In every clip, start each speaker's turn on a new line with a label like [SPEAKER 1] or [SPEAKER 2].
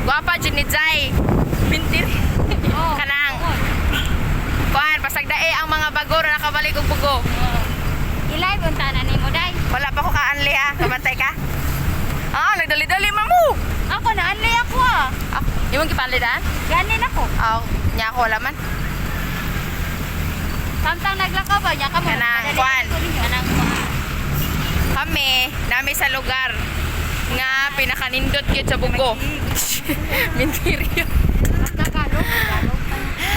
[SPEAKER 1] Guwapa jud ni Zay. Bintir.
[SPEAKER 2] Oh.
[SPEAKER 1] Kanang. Kuan pasagdae ang mga bago ra nakabalik og bugo.
[SPEAKER 2] Ilay punta na nimo day.
[SPEAKER 1] Wala pa ko kaanli ha. Kabantay ka. Ah, nagdali-dali mamu.
[SPEAKER 2] Ako na anli ako ah.
[SPEAKER 1] Ah, imong gipanli daan?
[SPEAKER 2] Ganin ako.
[SPEAKER 1] Ah, nya ako wala man.
[SPEAKER 2] Samtang naglakaw ba niya kamo?
[SPEAKER 1] Kanang kuan.
[SPEAKER 2] Kanang
[SPEAKER 1] Kami nami sa lugar nga pinakanindot gyud sa bugo. Mintiryo.
[SPEAKER 2] nagkakalog.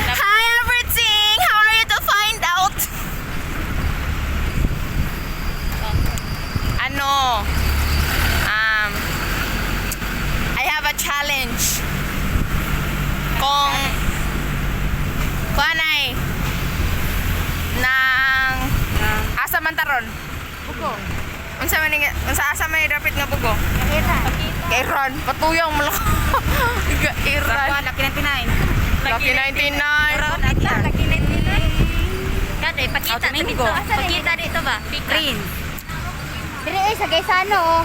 [SPEAKER 1] Hi everything. How are you to find out? Ano? I have a challenge. Kung kuanay nang asa man taron?
[SPEAKER 2] Buko.
[SPEAKER 1] Unsa man asa man dapat nga bugo?
[SPEAKER 2] Kahira.
[SPEAKER 1] Kay Ron, patuyong mo lang. Iran.
[SPEAKER 2] Laki 99.
[SPEAKER 1] Lucky 99.
[SPEAKER 2] Laki 99. Kada pakita dito. Pakita dito ba? Green. Dire sa Gaisano oh.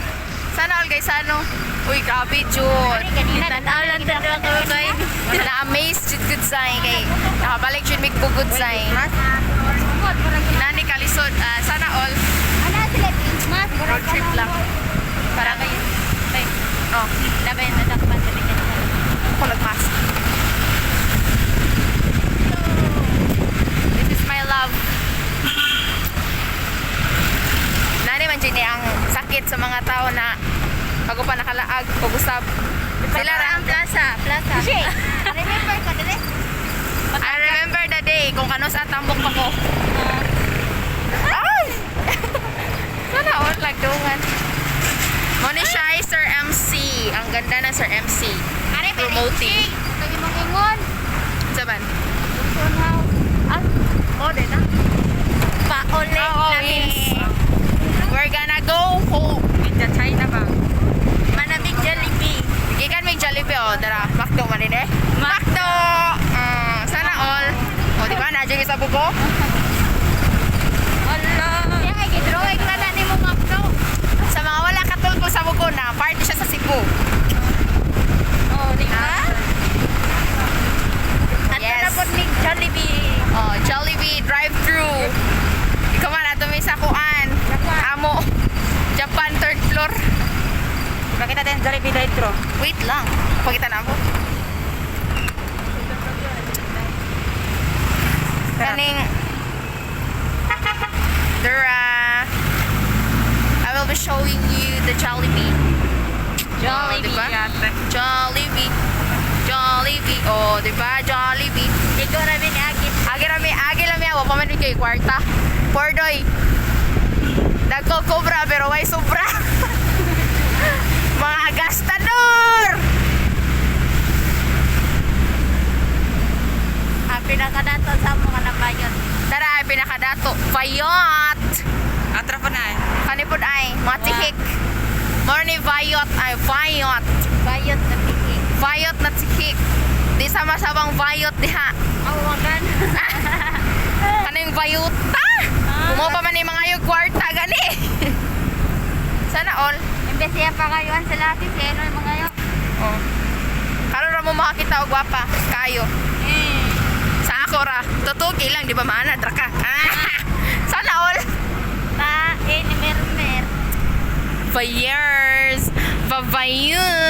[SPEAKER 1] Sana all guys ano? Uy, grabe jud.
[SPEAKER 2] Kanina tanalan ta ko kay.
[SPEAKER 1] Na-amaze jud good say kay nakabalik jud mig bugod say.
[SPEAKER 2] Sumot murag
[SPEAKER 1] Nani kalisod, sana all
[SPEAKER 2] ana sila mas
[SPEAKER 1] road trip lang.
[SPEAKER 2] para kayo. Bay.
[SPEAKER 1] Oh,
[SPEAKER 2] Labay na dakpan sa ticket.
[SPEAKER 1] ako nagmas. This is my love. Nani man jud ni ang sakit sa mga tao na bago pa nakalaag o gusab. Sila ra ang
[SPEAKER 2] plaza. Remember ko dire?
[SPEAKER 1] I remember the day kung kano sa tambok pa ko. Ay! Sana all nagdungan. Moni siya ay Sir MC. Ang ganda ng Sir MC. Promoting.
[SPEAKER 2] Pwede mong ingon.
[SPEAKER 1] Saban?
[SPEAKER 2] Luzon House. Ah, oh, din ah. Paole
[SPEAKER 1] Oh,
[SPEAKER 2] namin.
[SPEAKER 1] yes. We're gonna go home.
[SPEAKER 2] Sa China ba? Manamig Jollibee.
[SPEAKER 1] Gikan may Jollibee oh. Dara, Macdo man din eh. Macdo! Sana all. O, di ba? Nadyo sa buko?
[SPEAKER 2] Allah. Yang ay gidrawing na ni mo makto.
[SPEAKER 1] Sa mga wala katulpo sa buko na, party siya sa Cebu.
[SPEAKER 2] Oh, di ba? At
[SPEAKER 1] Yes.
[SPEAKER 2] na po ni Jollibee.
[SPEAKER 1] Oh, Jollibee drive-thru. Ikaw man, ato may sakuan. Amo. Japan third floor.
[SPEAKER 2] Pakita din Jollibee drive-thru.
[SPEAKER 1] Wait lang. Pakita na ako. Kaning Dura. I will be showing you the Jollibee.
[SPEAKER 2] Jollibee.
[SPEAKER 1] Diba? Jollibee. Jollibee. Oh, diba? Jollibee.
[SPEAKER 2] Dito rami ni Agit.
[SPEAKER 1] Agi lami ako. Pamanin kayo kwarta. Pordoy. Dagko cobra pero way sobra. Mga gastador!
[SPEAKER 2] Ang pinakadato sa mga nabayon.
[SPEAKER 1] Tara, ay pinakadato. Vayot!
[SPEAKER 2] Atra pa na eh.
[SPEAKER 1] Kanipod ay, mga tihik. More ni vayot ay, vayot.
[SPEAKER 2] Bayot na tiki.
[SPEAKER 1] Vayot na tihik. Di sama-sabang vayot diha.
[SPEAKER 2] Awagan.
[SPEAKER 1] Kaning vayuta! Kumo pa man ni mga yung kwarta gani. Sana all.
[SPEAKER 2] Imbes siya pa kayuan sa lahat. Sino yung mga yun?
[SPEAKER 1] Oh. Karon ra mo makakita og gwapa kayo. Sa ako ra, tutugi lang di ba maana dra ka. Sana all.
[SPEAKER 2] Ta, ni Mermer.
[SPEAKER 1] For years. Babayun.